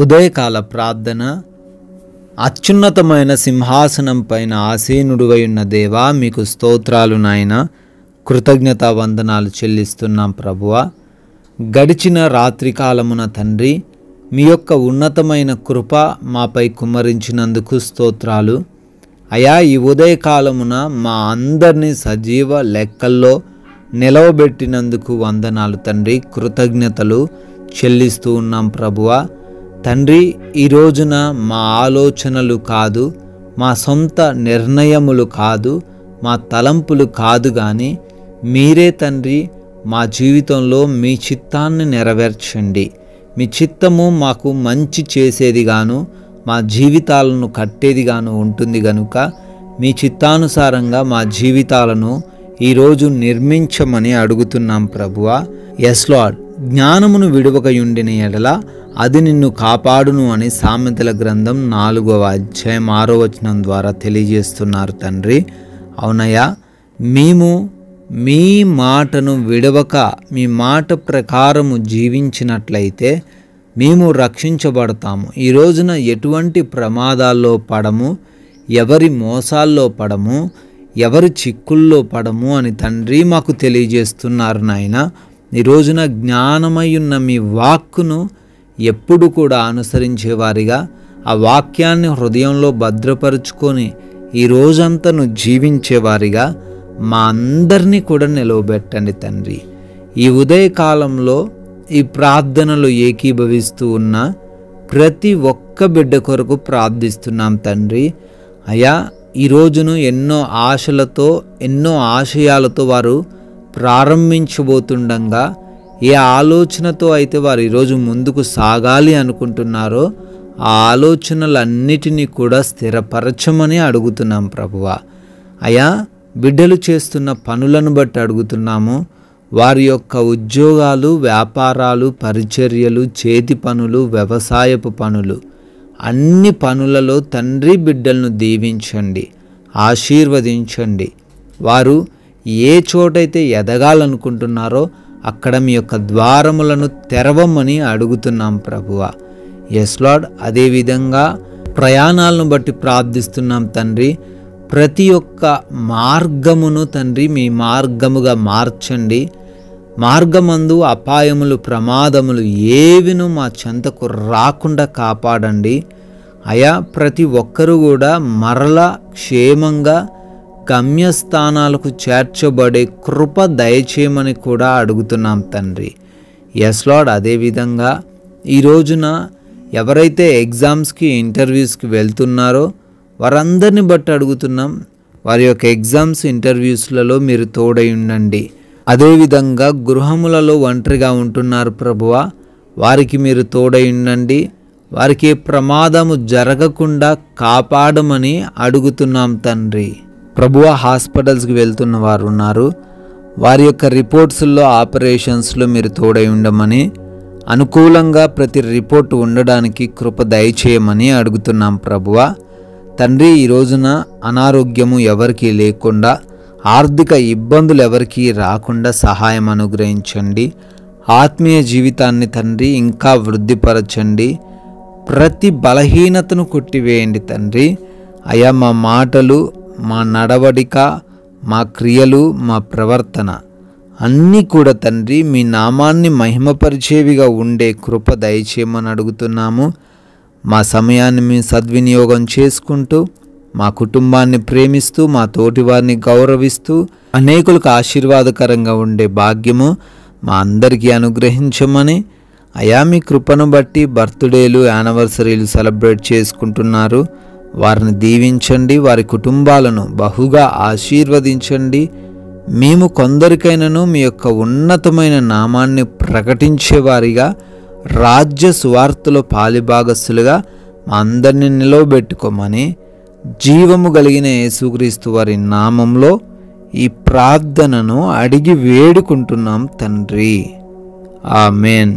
ఉదయకాల ప్రార్థన. అత్యున్నతమైన సింహాసనం పైన ఆసీనుడివై ఉన్న దేవా, మీకు స్తోత్రాలు నాయన. కృతజ్ఞతా వందనాలు చెల్లిస్తున్నాం ప్రభువా. గడిచిన రాత్రికాలమున తండ్రి, మీ యొక్క ఉన్నతమైన కృప మాపై కుమ్మరించినందుకు స్తోత్రాలు అయా. ఈ ఉదయకాలమున మా అందరినీ సజీవ లెక్కల్లో నిలవబెట్టినందుకు వందనాలు తండ్రి. కృతజ్ఞతలు చెల్లిస్తూ ఉన్నాం ప్రభువా. తండ్రి, ఈ రోజున మా ఆలోచనలు కాదు, మా సొంత నిర్ణయములు కాదు, మా తలంపులు కాదు, కానీ మీరే తండ్రి మా జీవితంలో మీ చిత్తాన్ని నెరవేర్చండి. మీ చిత్తము మాకు మంచి చేసేదిగాను, మా జీవితాలను కట్టేదిగాను ఉంటుంది గనుక మీ చిత్తానుసారంగా మా జీవితాలను ఈరోజు నిర్మించమని అడుగుతున్నాం ప్రభువా. Yes Lord. జ్ఞానమును విడువకయుండిన ఎడల అది నిన్ను కాపాడును అని సామెతల గ్రంథం 4వ అధ్యాయం 6వ వచనం ద్వారా తెలియజేస్తున్నారు తండ్రి. అవునయ్యా, మేము మీ మాటను విడవక మీ మాట ప్రకారము జీవించినట్లయితే మేము రక్షించబడతాము. ఈ రోజున ఎటువంటి ప్రమాదాల్లో పడము, ఎవరి మోసాల్లో పడము, ఎవరి చిక్కుల్లో పడము అని తండ్రి మాకు తెలియజేస్తున్నారు నాయన. ఈ రోజున జ్ఞానమై ఉన్న మీ వాక్కును ఎప్పుడు కూడా అనుసరించేవారిగా, ఆ వాక్యాన్ని హృదయంలో భద్రపరుచుకొని ఈ రోజంతను జీవించేవారిగా మా అందరినీ కూడా నిలవబెట్టండి తండ్రి. ఈ ఉదయకాలంలో ఈ ప్రార్థనలు ఏకీభవిస్తూ ఉన్న ప్రతి ఒక్క బిడ్డ కొరకు ప్రార్థిస్తున్నాం తండ్రి. అయా, ఈ రోజును ఎన్నో ఆశలతో, ఎన్నో ఆశయాలతో వారు ప్రారంభించబోతుండగా, ఏ ఆలోచనతో అయితే వారు ఈరోజు ముందుకు సాగాలి అనుకుంటున్నారో ఆ ఆలోచనలన్నిటినీ కూడా స్థిరపరచమని అడుగుతున్నాం ప్రభువా. అయా, బిడ్డలు చేస్తున్న పనులను బట్టి అడుగుతున్నాము. వారి యొక్క ఉద్యోగాలు, వ్యాపారాలు, పరిచర్యలు, చేతి పనులు, వ్యవసాయపు పనులు, అన్ని పనులలో తండ్రి బిడ్డలను దీవించండి, ఆశీర్వదించండి. వారు ఏ చోటైతే ఎదగాలనుకుంటున్నారో అక్కడ మీ యొక్క ద్వారములను తెరవమని అడుగుతున్నాం ప్రభువా. Yes Lord. అదేవిధంగా ప్రయాణాలను బట్టి ప్రార్థిస్తున్నాం తండ్రి. ప్రతి ఒక్క మార్గమును తండ్రి మీ మార్గముగా మార్చండి. మార్గమందు అపాయములు, ప్రమాదములు ఏవిను మా చెంతకు రాకుండా కాపాడండి అయా. ప్రతి ఒక్కరూ కూడా మరలా క్షేమంగా గమ్యస్థానాలకు చేర్చబడే కృప దయచేయమని కూడా అడుగుతున్నాం తండ్రి. Yes Lord. అదేవిధంగా ఈ రోజున ఎవరైతే ఎగ్జామ్స్కి, ఇంటర్వ్యూస్కి వెళ్తున్నారో వారందరిని బట్టి అడుగుతున్నాం. వారి యొక్క ఎగ్జామ్స్, ఇంటర్వ్యూస్లలో మీరు తోడై ఉండండి. అదేవిధంగా గృహములలో ఒంటరిగా ఉంటున్నారు ప్రభువా, వారికి మీరు తోడై ఉండండి. వారికి ప్రమాదము జరగకుండా కాపాడమని అడుగుతున్నాం తండ్రి. ప్రభువా, హాస్పిటల్స్కి వెళ్తున్న వారు ఉన్నారు, వారి యొక్క రిపోర్ట్స్లో, ఆపరేషన్స్లో మీరు తోడై ఉండమని, అనుకూలంగా ప్రతి రిపోర్టు ఉండడానికి కృప దయచేయమని అడుగుతున్నాం ప్రభువా. తండ్రి, ఈ రోజున అనారోగ్యము ఎవరికీ లేకుండా, ఆర్థిక ఇబ్బందులు ఎవరికీ రాకుండా సహాయం అనుగ్రహించండి. ఆత్మీయ జీవితాన్ని తండ్రి ఇంకా వృద్ధిపరచండి. ప్రతి బలహీనతను కొట్టివేయండి తండ్రి. అయా, మా మాటలు, మా నడవడిక, మా క్రియలు, మా ప్రవర్తన అన్నీ కూడా తండ్రి మీ నామాన్ని మహిమపరిచేవిగా ఉండే కృప దయచేయమని అడుగుతున్నాము. మా సమయాన్ని మేము సద్వినియోగం చేసుకుంటూ, మా కుటుంబాన్ని ప్రేమిస్తూ, మా తోటివారిని గౌరవిస్తూ, అనేకులకు ఆశీర్వాదకరంగా ఉండే భాగ్యము మా అందరికీ అనుగ్రహించమని అయా. మీ కృపను బట్టి బర్త్డేలు, యానివర్సరీలు సెలబ్రేట్ చేసుకుంటున్నారు, వారిని దీవించండి, వారి కుటుంబాలను బహుగా ఆశీర్వదించండి. మేము కొందరికైనాను మీ యొక్క ఉన్నతమైన నామాన్ని ప్రకటించేవారిగా, రాజ్య సువార్తలో పాలిభాగస్తులుగా మా అందరినీ నిలవబెట్టుకోమని జీవము కలిగిన యేసుక్రీస్తు వారి నామంలో ఈ ప్రార్థనను అడిగి వేడుకుంటున్నాం తండ్రి. ఆమేన్.